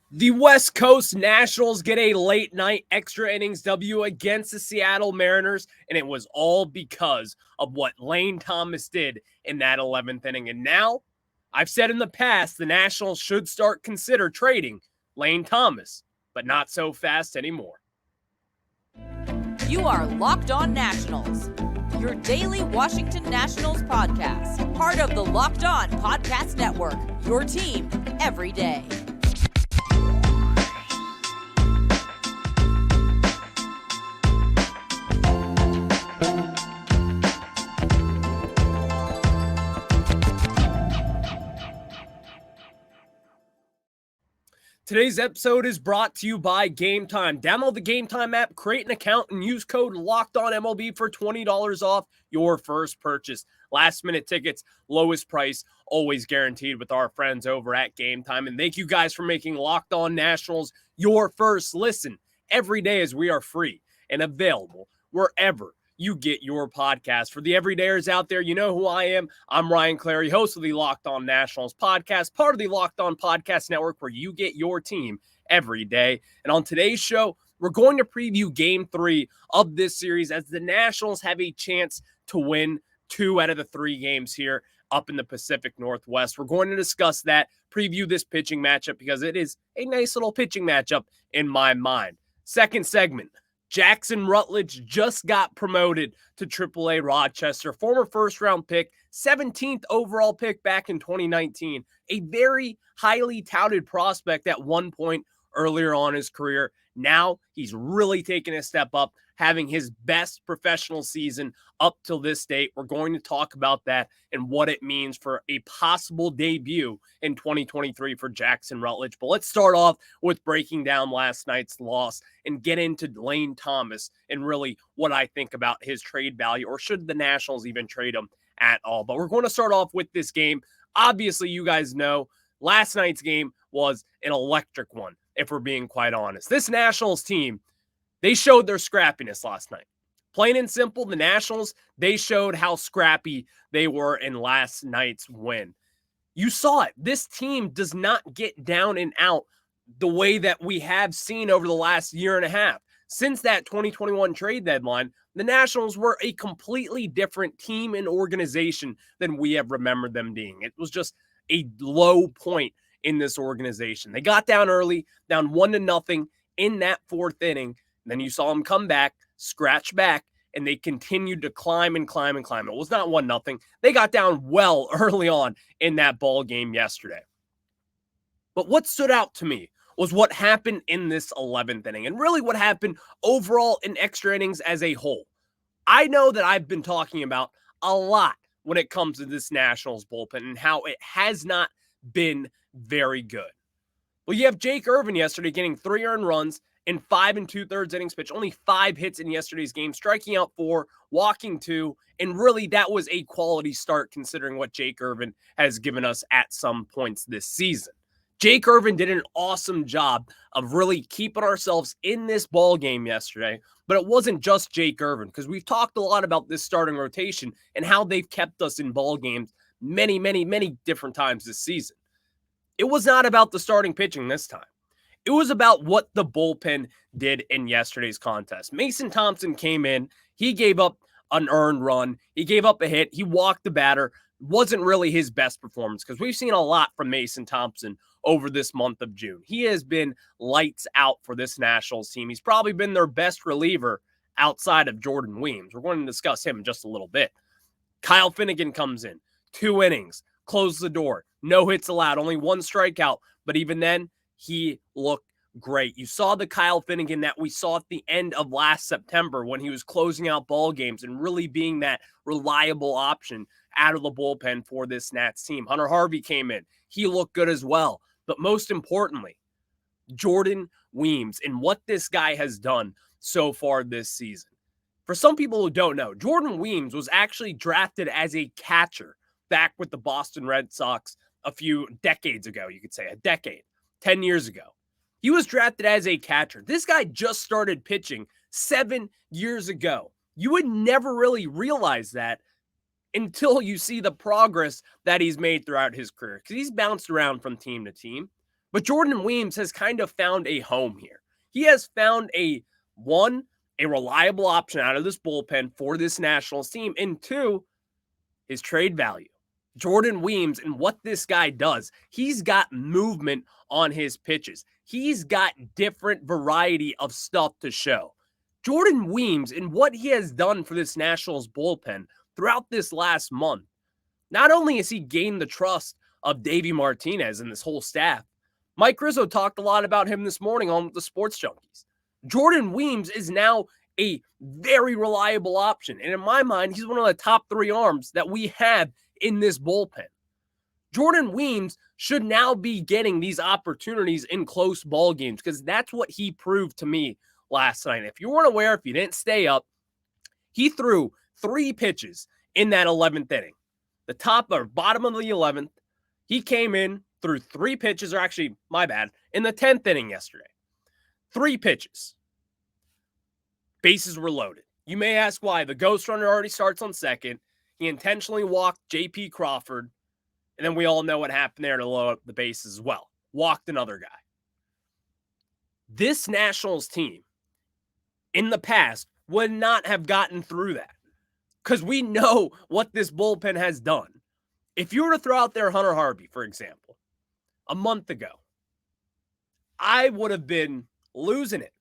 The West Coast Nationals get a late night extra innings W against the Seattle Mariners, and it was all because of what Lane Thomas did in that 11th inning. And now, I've said in the past, the Nationals should consider trading Lane Thomas, but not so fast anymore. You are Locked On Nationals, your daily Washington Nationals podcast, part of the Locked On Podcast Network, your team every day. Today's episode is brought to you by GameTime. Download the GameTime app, create an account, and use code LOCKEDONMLB for $20 off your first purchase. Last-minute tickets, lowest price, always guaranteed with our friends over at GameTime. And thank you guys for making Locked On Nationals your first listen every day, as we are free and available wherever you get your podcast. For the everydayers out there, you know who I am. I'm Ryan Clary, host of the Locked On Nationals podcast, part of the Locked On Podcast Network, where you get your team every day. And on today's show, we're going to preview Game 3 of this series as the Nationals have a chance to win 2 out of the 3 games here up in the Pacific Northwest. We're going to discuss that, preview this pitching matchup, because it is a nice little pitching matchup in my mind. Second segment, Jackson Rutledge just got promoted to AAA Rochester, former first-round pick, 17th overall pick back in 2019, a very highly touted prospect at one point earlier on in his career. Now he's really taken a step up, having his best professional season up till this date. We're going to talk about that and what it means for a possible debut in 2023 for Jackson Rutledge. But let's start off with breaking down last night's loss and get into Lane Thomas and really what I think about his trade value, or should the Nationals even trade him at all. But we're going to start off with this game. Obviously, you guys know last night's game was an electric one, if we're being quite honest. This Nationals team, they showed their scrappiness last night. Plain and simple, the Nationals, they showed how scrappy they were in last night's win. You saw it. This team does not get down and out the way that we have seen over the last year and a half. Since that 2021 trade deadline, the Nationals were a completely different team and organization than we have remembered them being. It was just a low point in this organization. They got down early, down 1-0 in that 4th inning. Then you saw them come back, scratch back, and they continued to climb and climb and climb. It was not 1-0. They got down well early on in that ball game yesterday. But what stood out to me was what happened in this 11th inning, and really what happened overall in extra innings as a whole. I know that I've been talking about a lot when it comes to this Nationals bullpen and how it has not been very good. Well, you have Jake Irvin yesterday getting 3 earned runs in 5 2/3 innings pitched, only 5 hits in yesterday's game, striking out 4, walking 2, and really that was a quality start considering what Jake Irvin has given us at some points this season. Jake Irvin did an awesome job of really keeping ourselves in this ball game yesterday, but it wasn't just Jake Irvin, because we've talked a lot about this starting rotation and how they've kept us in ball games many, many, many different times this season. It was not about the starting pitching this time. It was about what the bullpen did in yesterday's contest. Mason Thompson came in. He gave up an earned run. He gave up a hit. He walked the batter. Wasn't really his best performance, because we've seen a lot from Mason Thompson over this month of June. He has been lights out for this Nationals team. He's probably been their best reliever outside of Jordan Weems. We're going to discuss him in just a little bit. Kyle Finnegan comes in. 2 innings. Closes the door. No hits allowed. Only 1 strikeout. But even then, he looked great. You saw the Kyle Finnegan that we saw at the end of last September when he was closing out ball games and really being that reliable option out of the bullpen for this Nats team. Hunter Harvey came in. He looked good as well. But most importantly, Jordan Weems and what this guy has done so far this season. For some people who don't know, Jordan Weems was actually drafted as a catcher back with the Boston Red Sox a few decades ago, you could say, a decade. 10 years ago. He was drafted as a catcher. This guy just started pitching 7 years ago. You would never really realize that until you see the progress that he's made throughout his career, because he's bounced around from team to team. But Jordan Weems has kind of found a home here. He has found a reliable option out of this bullpen for this Nationals team, and two, his trade value. Jordan Weems and what this guy does, he's got movement on his pitches. He's got different variety of stuff to show. Jordan Weems and what he has done for this Nationals bullpen throughout this last month, not only has he gained the trust of Davey Martinez and this whole staff, Mike Rizzo talked a lot about him this morning on the Sports Junkies. Jordan Weems is now a very reliable option. And in my mind, he's one of the top 3 arms that we have in this bullpen. Jordan Weems should now be getting these opportunities in close ball games because that's what he proved to me last night. If you weren't aware, if you didn't stay up, he threw 3 pitches in that 11th inning. The top or bottom of the 11th, he came in, threw 3 pitches, or actually, my bad, in the 10th inning yesterday. 3 pitches. Bases were loaded. You may ask why. The ghost runner already starts on second. He intentionally walked J.P. Crawford, and then we all know what happened there to load up the bases as well. Walked another guy. This Nationals team, in the past, would not have gotten through that because we know what this bullpen has done. If you were to throw out there Hunter Harvey, for example, a month ago, I would have been losing it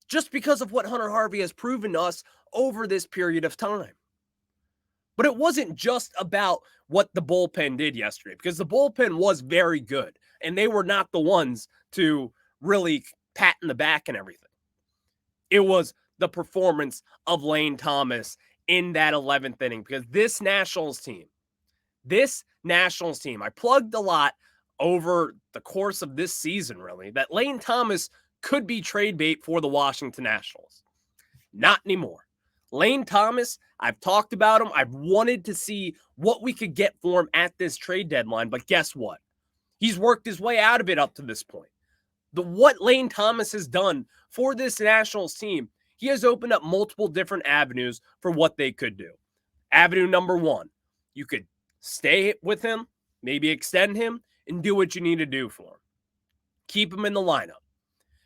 just because of what Hunter Harvey has proven to us over this period of time. But it wasn't just about what the bullpen did yesterday, because the bullpen was very good, and they were not the ones to really pat in the back and everything. It was the performance of Lane Thomas in that 11th inning, because this Nationals team, I plugged a lot over the course of this season, really, that Lane Thomas could be trade bait for the Washington Nationals. Not anymore. Lane Thomas, I've talked about him. I've wanted to see what we could get for him at this trade deadline, but guess what? He's worked his way out of it up to this point. What Lane Thomas has done for this Nationals team, he has opened up multiple different avenues for what they could do. Avenue number 1, you could stay with him, maybe extend him, and do what you need to do for him. Keep him in the lineup.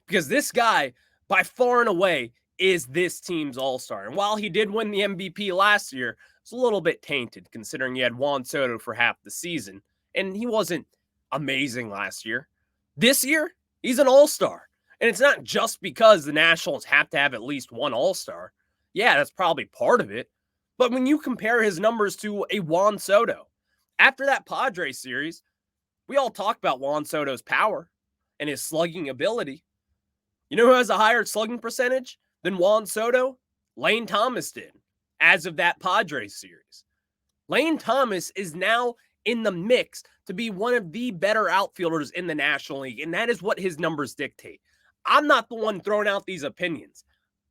Because this guy, by far and away, is this team's all-star. And while he did win the MVP last year, it's a little bit tainted considering he had Juan Soto for half the season. And he wasn't amazing last year. This year, he's an all-star. And it's not just because the Nationals have to have at least one all-star. Yeah, that's probably part of it. But when you compare his numbers to a Juan Soto, after that Padres series, we all talked about Juan Soto's power and his slugging ability. You know who has a higher slugging percentage than Juan Soto? Lane Thomas did, as of that Padres series. Lane Thomas is now in the mix to be one of the better outfielders in the National League, and that is what his numbers dictate. I'm not the one throwing out these opinions.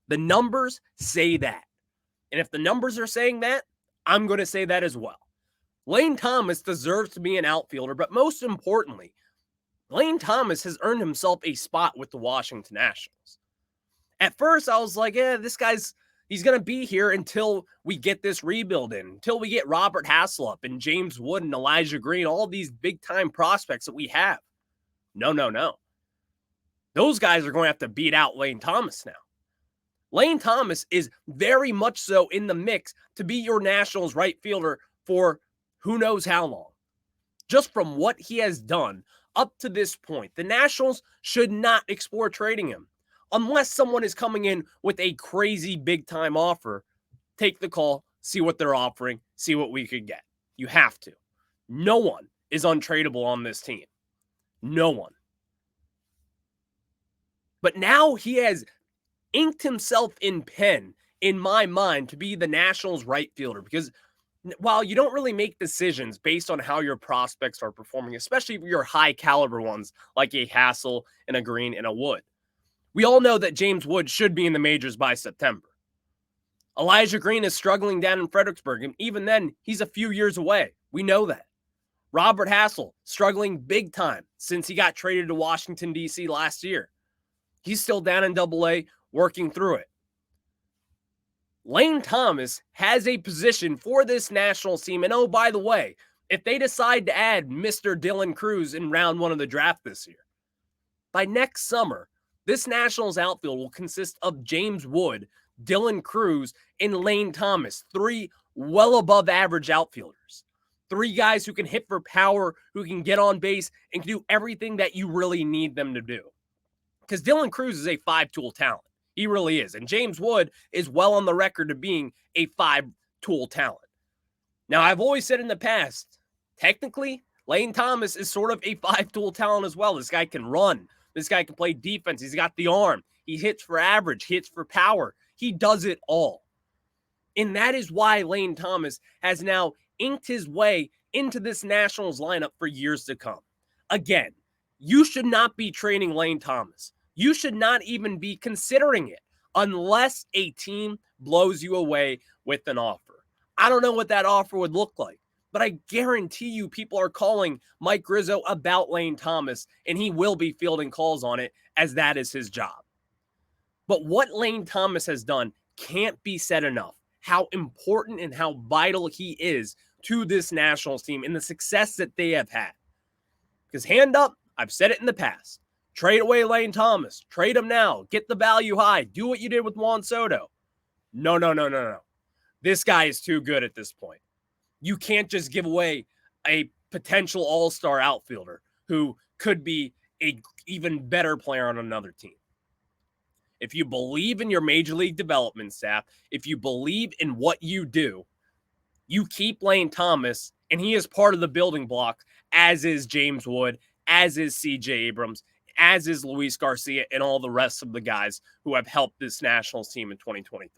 The numbers say that. And if the numbers are saying that, I'm going to say that as well. Lane Thomas deserves to be an outfielder, but most importantly, Lane Thomas has earned himself a spot with the Washington Nationals. At first, I was like, he's going to be here until we get this rebuild in, until we get Robert Hasselhoff and James Wood and Elijah Green, all these big-time prospects that we have. No. Those guys are going to have to beat out Lane Thomas now. Lane Thomas is very much so in the mix to be your Nationals right fielder for who knows how long. Just from what he has done up to this point, the Nationals should not explore trading him. Unless someone is coming in with a crazy big-time offer, take the call, see what they're offering, see what we could get. You have to. No one is untradeable on this team. No one. But now he has inked himself in pen, in my mind, to be the Nationals right fielder. Because while you don't really make decisions based on how your prospects are performing, especially your high-caliber ones like a Hassel and a Green and a Wood, we all know that James Wood should be in the majors by September. Elijah Green is struggling down in Fredericksburg, and even then, he's a few years away. We know that. Robert Hassel, struggling big time since he got traded to Washington, D.C. last year. He's still down in AA, working through it. Lane Thomas has a position for this Nationals team, and oh, by the way, if they decide to add Mr. Dylan Cruz in round 1 of the draft this year, By next summer, this Nationals outfield will consist of James Wood, Dylan Cruz, and Lane Thomas, 3 well above average outfielders. 3 guys who can hit for power, who can get on base, and can do everything that you really need them to do. Because Dylan Cruz is a 5-tool talent. He really is. And James Wood is well on the record of being a 5-tool talent. Now, I've always said in the past, technically, Lane Thomas is sort of a 5-tool talent as well. This guy can run. This guy can play defense. He's got the arm. He hits for average, hits for power. He does it all. And that is why Lane Thomas has now inked his way into this Nationals lineup for years to come. Again, you should not be trading Lane Thomas. You should not even be considering it unless a team blows you away with an offer. I don't know what that offer would look like, but I guarantee you people are calling Mike Rizzo about Lane Thomas, and he will be fielding calls on it as that is his job. But what Lane Thomas has done can't be said enough. How important and how vital he is to this Nationals team and the success that they have had. Because hand up, I've said it in the past. Trade away Lane Thomas. Trade him now. Get the value high. Do what you did with Juan Soto. No. This guy is too good at this point. You can't just give away a potential all-star outfielder who could be an even better player on another team. If you believe in your major league development staff, if you believe in what you do, you keep Lane Thomas, and he is part of the building block, as is James Wood, as is C.J. Abrams, as is Luis Garcia, and all the rest of the guys who have helped this Nationals team in 2023.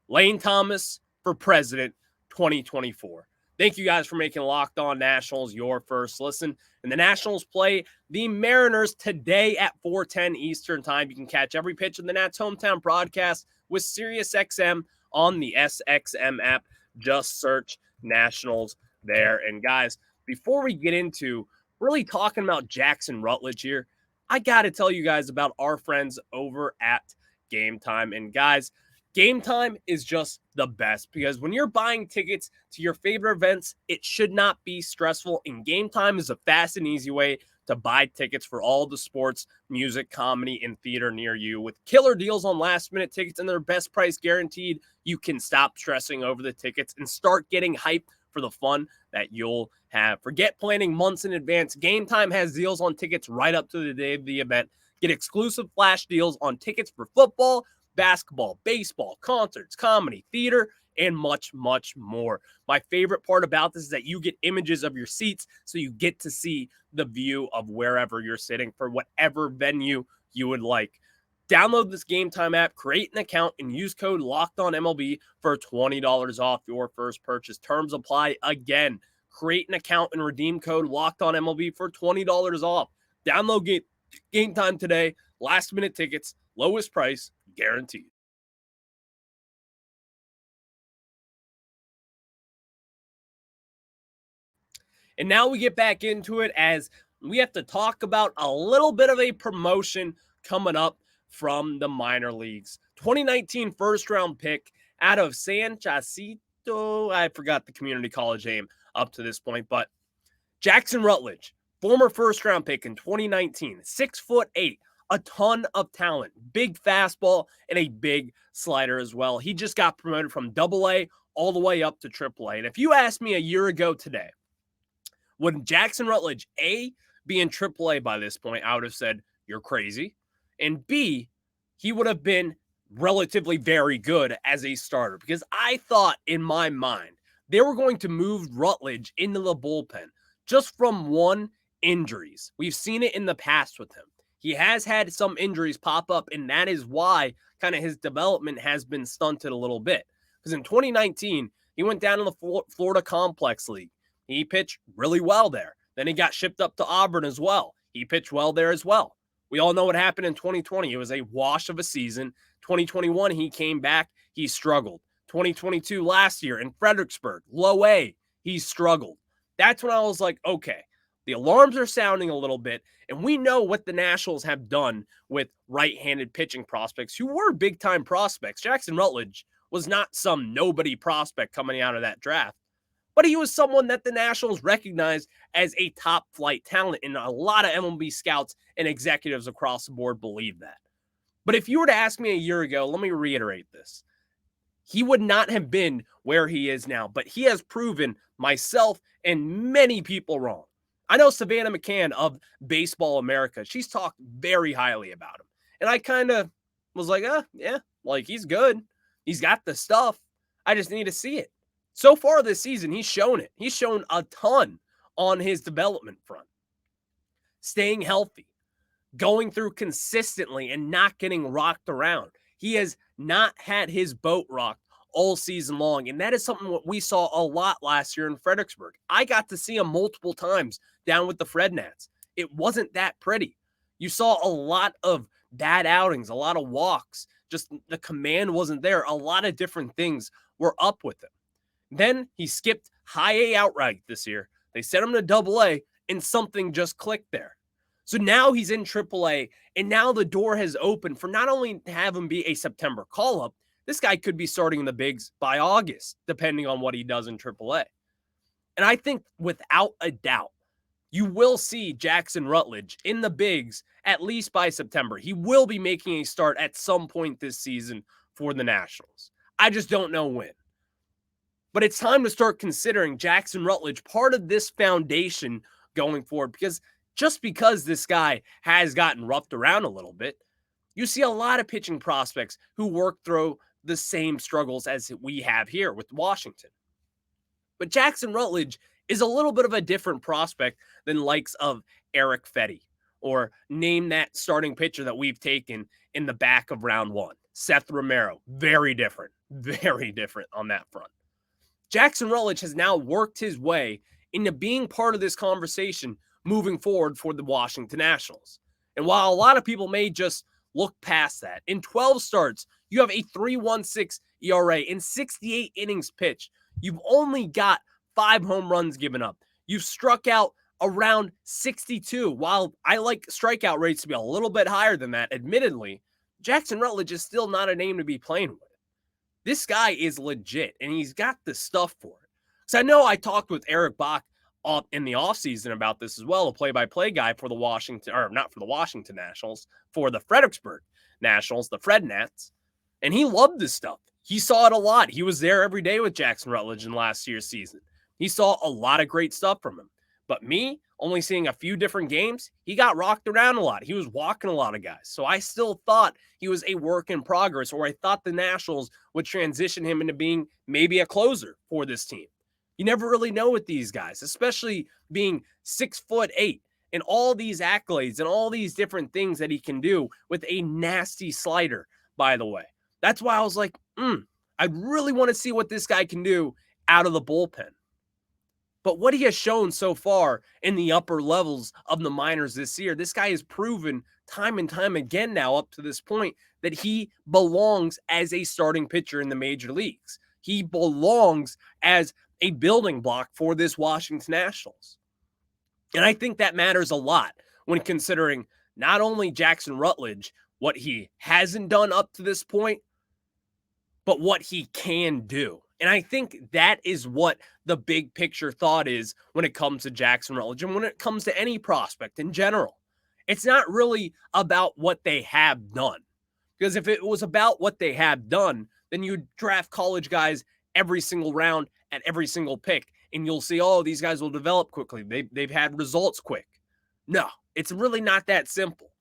Lane Thomas for president 2024. Thank you guys for making Locked On Nationals your first listen. And the Nationals play the Mariners today at 4:10 Eastern Time. You can catch every pitch of the Nats hometown broadcast with SiriusXM on the SXM app. Just search Nationals there. And guys, before we get into really talking about Jackson Rutledge here, I got to tell you guys about our friends over at GameTime. And guys, GameTime is just the best because when you're buying tickets to your favorite events, it should not be stressful. And GameTime is a fast and easy way to buy tickets for all the sports, music, comedy, and theater near you. With killer deals on last-minute tickets and their best price guaranteed, you can stop stressing over the tickets and start getting hyped for the fun that you'll have. Forget planning months in advance. GameTime has deals on tickets right up to the day of the event. Get exclusive flash deals on tickets for football, basketball, baseball, concerts, comedy, theater, and much, much more. My favorite part about this is that you get images of your seats, so you get to see the view of wherever you're sitting for whatever venue you would like. Download this GameTime app, create an account, and use code LOCKEDONMLB for $20 off your first purchase. Terms apply again. Create an account and redeem code LOCKEDONMLB for $20 off. Download GameTime today. Last-minute tickets, lowest price, guaranteed. And now we get back into it as we have to talk about a little bit of a promotion coming up from the minor leagues. 2019 first-round pick out of San Jacinto. I forgot the community college name up to this point, but Jackson Rutledge, former first-round pick in 2019, 6'8", a ton of talent, big fastball, and a big slider as well. He just got promoted from AA all the way up to AAA. And if you asked me a year ago today, would Jackson Rutledge, A, be in AAA by this point, I would have said, you're crazy. And B, he would have been relatively very good as a starter because I thought in my mind they were going to move Rutledge into the bullpen just from injuries. We've seen it in the past with him. He has had some injuries pop up, and that is why kind of his development has been stunted a little bit. Because in 2019, he went down in the Florida Complex League. He pitched really well there. Then he got shipped up to Auburn as well. He pitched well there as well. We all know what happened in 2020. It was a wash of a season. 2021, he came back. He struggled. 2022 last year in Fredericksburg, low A, he struggled. That's when I was like, okay, the alarms are sounding a little bit, and we know what the Nationals have done with right-handed pitching prospects who were big-time prospects. Jackson Rutledge was not some nobody prospect coming out of that draft, but he was someone that the Nationals recognized as a top flight talent, and a lot of MLB scouts and executives across the board believe that. But if you were to ask me a year ago, let me reiterate this. He would not have been where he is now, but he has proven myself and many people wrong. I know Savannah McCann of Baseball America, she's talked very highly about him. And I kind of was like, yeah, like he's good. He's got the stuff. I just need to see it. So far this season, he's shown it. He's shown a ton on his development front. Staying healthy, going through consistently and not getting rocked around. He has not had his boat rocked all season long, and that is something what we saw a lot last year in Fredericksburg. I got to see him multiple times down with the Fred Nats. It wasn't that pretty. You saw a lot of bad outings, a lot of walks, just the command wasn't there. A lot of different things were up with him. Then he skipped high A outright this year. They sent him to double A, and something just clicked there. So now he's in AAA, and now the door has opened for not only to have him be a September call-up, this guy could be starting in the bigs by August, depending on what he does in AAA. And I think without a doubt, you will see Jackson Rutledge in the bigs at least by September. He will be making a start at some point this season for the Nationals. I just don't know when. But it's time to start considering Jackson Rutledge part of this foundation going forward, because just because this guy has gotten roughed around a little bit, you see a lot of pitching prospects who work through the same struggles as we have here with Washington. But Jackson Rutledge is a little bit of a different prospect than likes of Eric Fetty, or name that starting pitcher that we've taken in the back of round one. Seth Romero, very different on that front. Jackson Rutledge has now worked his way into being part of this conversation moving forward for the Washington Nationals. And while a lot of people may just look past that, in 12 starts, you have a 3.16 ERA in 68 innings pitched. You've only got 5 home runs given up. You've struck out around 62. While I like strikeout rates to be a little bit higher than that, admittedly, Jackson Rutledge is still not a name to be playing with. This guy is legit, and he's got the stuff for it. So I know I talked with Eric Bach in the offseason about this as well, a play-by-play guy for the Washington, or not for the Washington Nationals, for the Fredericksburg Nationals, the Fred Nats, and he loved this stuff. He saw it a lot. He was there every day with Jackson Rutledge in last year's season. He saw a lot of great stuff from him. But me, only seeing a few different games, he got rocked around a lot. He was walking a lot of guys. So I still thought he was a work in progress, or I thought the Nationals would transition him into being maybe a closer for this team. You never really know with these guys, especially being 6'8" and all these accolades and all these different things that he can do with a nasty slider, by the way. That's why I was like, I really want to see what this guy can do out of the bullpen. But what he has shown so far in the upper levels of the minors this year, this guy has proven time and time again now up to this point that he belongs as a starting pitcher in the major leagues. He belongs as a building block for this Washington Nationals. And I think that matters a lot when considering not only Jackson Rutledge, what he hasn't done up to this point, but what he can do. And I think that is what the big picture thought is when it comes to Jackson Rutledge and when it comes to any prospect in general. It's not really about what they have done. Because if it was about what they have done, then you'd draft college guys every single round at every single pick. And you'll see, oh, these guys will develop quickly. They've had results quick. No, it's really not that simple.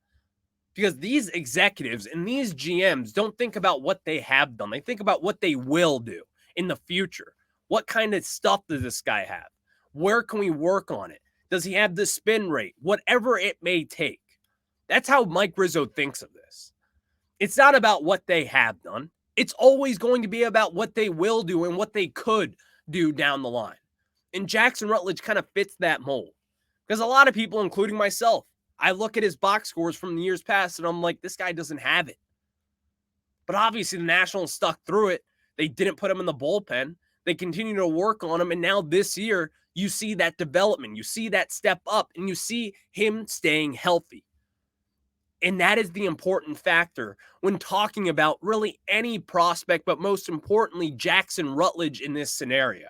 Because these executives and these GMs don't think about what they have done. They think about what they will do in the future. What kind of stuff does this guy have? Where can we work on it? Does he have the spin rate? Whatever it may take. That's how Mike Rizzo thinks of this. It's not about what they have done. It's always going to be about what they will do and what they could do down the line. And Jackson Rutledge kind of fits that mold. Because a lot of people, including myself, I look at his box scores from the years past and I'm like, this guy doesn't have it. But obviously the Nationals stuck through it. They didn't put him in the bullpen. They continue to work on him. And now this year, you see that development. You see that step up. And you see him staying healthy. And that is the important factor when talking about really any prospect, but most importantly, Jackson Rutledge in this scenario.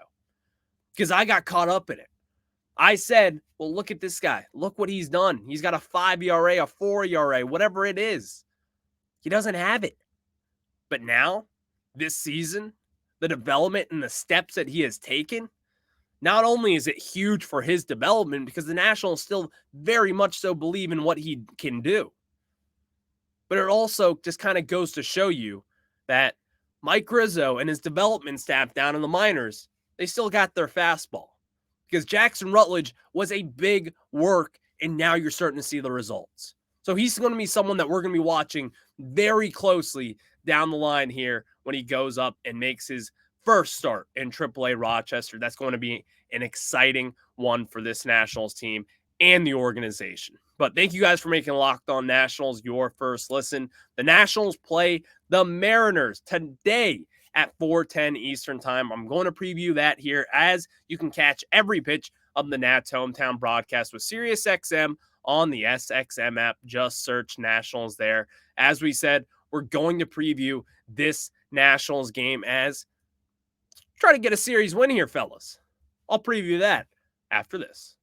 because I got caught up in it. I said, well, look at this guy. Look what he's done. He's got a 5 ERA, a 4 ERA, whatever it is. He doesn't have it. But now, this season, the development and the steps that he has taken, not only is it huge for his development because the Nationals still very much so believe in what he can do, but it also just kind of goes to show you that Mike Rizzo and his development staff down in the minors, they still got their fastball. Because Jackson Rutledge was a big work, and now you're starting to see the results. So he's going to be someone that we're going to be watching very closely down the line here when he goes up and makes his first start in AAA Rochester. That's going to be an exciting one for this Nationals team and the organization. But thank you guys for making Locked On Nationals your first listen. The Nationals play the Mariners today at 4:10 Eastern Time. I'm going to preview that here as you can catch every pitch of the Nats Hometown broadcast with SiriusXM on the SXM app. Just search Nationals there. As we said, we're going to preview this Nationals game as try to get a series win here, fellas. I'll preview that after this.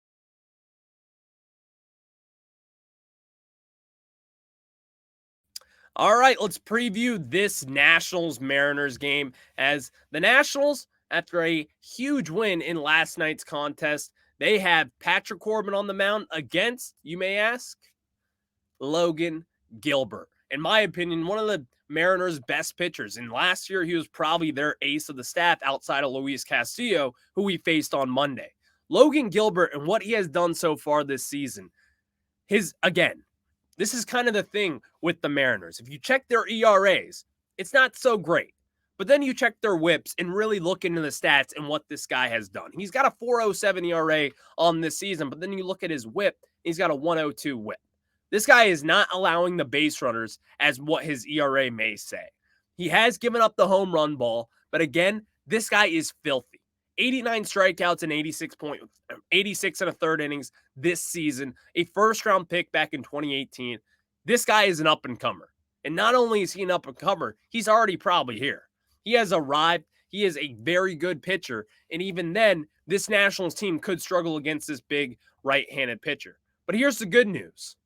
All right, let's preview this Nationals-Mariners game as the Nationals, after a huge win in last night's contest, they have Patrick Corbin on the mound against, you may ask, Logan Gilbert. In my opinion, one of the Mariners' best pitchers. And last year, he was probably their ace of the staff outside of Luis Castillo, who we faced on Monday. Logan Gilbert and what he has done so far this season, this is kind of the thing with the Mariners. If you check their ERAs, it's not so great. But then you check their whips and really look into the stats and what this guy has done. He's got a 4.07 ERA on this season, but then you look at his whip, he's got a 1.02 whip. This guy is not allowing the base runners as what his ERA may say. He has given up the home run ball, but again, this guy is filthy. 89 strikeouts and 86 and a third innings this season, a first-round pick back in 2018. This guy is an up-and-comer. And not only is he an up-and-comer, he's already probably here. He has arrived. He is a very good pitcher. And even then, this Nationals team could struggle against this big right-handed pitcher. But here's the good news,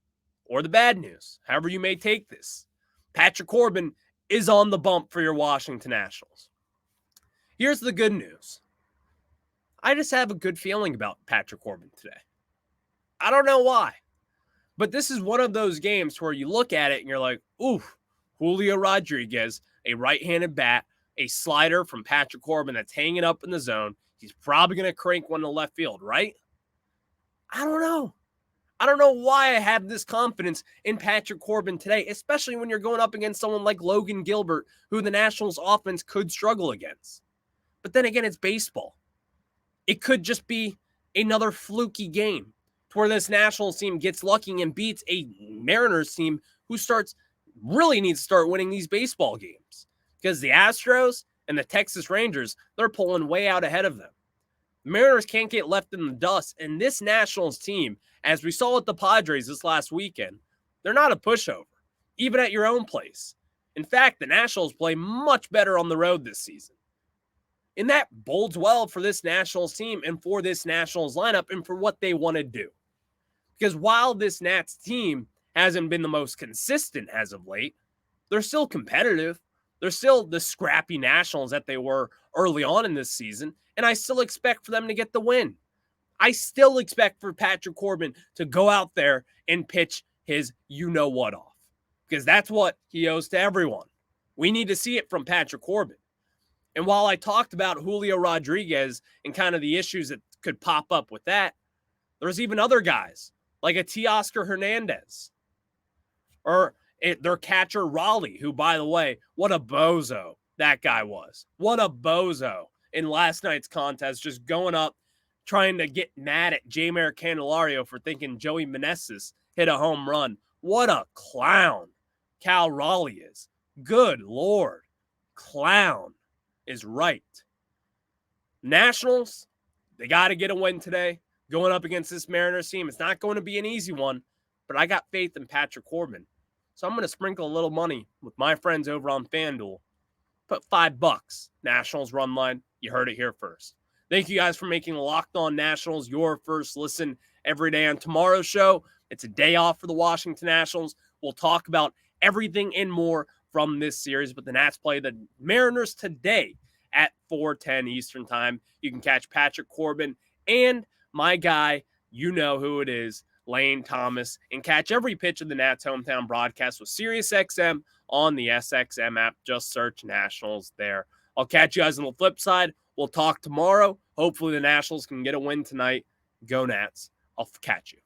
or the bad news, however you may take this. Patrick Corbin is on the bump for your Washington Nationals. Here's the good news. I just have a good feeling about Patrick Corbin today. I don't know why. But this is one of those games where you look at it and you're like, ooh, Julio Rodriquez, a right-handed bat, a slider from Patrick Corbin that's hanging up in the zone. He's probably going to crank one to left field, right? I don't know. I don't know why I have this confidence in Patrick Corbin today, especially when you're going up against someone like Logan Gilbert, who the Nationals offense could struggle against. But then again, it's baseball. It could just be another fluky game to where this Nationals team gets lucky and beats a Mariners team who really needs to start winning these baseball games. Because the Astros and the Texas Rangers, they're pulling way out ahead of them. The Mariners can't get left in the dust. And this Nationals team, as we saw with the Padres this last weekend, they're not a pushover, even at your own place. In fact, the Nationals play much better on the road this season. And that bodes well for this Nationals team and for this Nationals lineup and for what they want to do. Because while this Nats team hasn't been the most consistent as of late, they're still competitive. They're still the scrappy Nationals that they were early on in this season. And I still expect for them to get the win. I still expect for Patrick Corbin to go out there and pitch his you-know-what off. Because that's what he owes to everyone. We need to see it from Patrick Corbin. And while I talked about Julio Rodriquez and kind of the issues that could pop up with that, there's even other guys like a Teoscar Hernandez or their catcher Raleigh, who, by the way, what a bozo that guy was. What a bozo in last night's contest, just going up, trying to get mad at Jeimer Candelario for thinking Joey Meneses hit a home run. What a clown Cal Raleigh is. Good Lord. Clown is right. Nationals, they got to get a win today. Going up against this Mariners team, it's not going to be an easy one, but I got faith in Patrick Corbin. So I'm going to sprinkle a little money with my friends over on FanDuel. Put $5. Nationals run line. You heard it here first. Thank you guys for making Locked On Nationals your first listen every day. On tomorrow's show, it's a day off for the Washington Nationals. We'll talk about everything and more from this series, but the Nats play the Mariners today at 4:10 Eastern time. You can catch Patrick Corbin and my guy, you know who it is, Lane Thomas, and catch every pitch of the Nats hometown broadcast with SiriusXM on the SXM app. Just search Nationals there. I'll catch you guys on the flip side. We'll talk tomorrow. Hopefully the Nationals can get a win tonight. Go Nats. I'll catch you.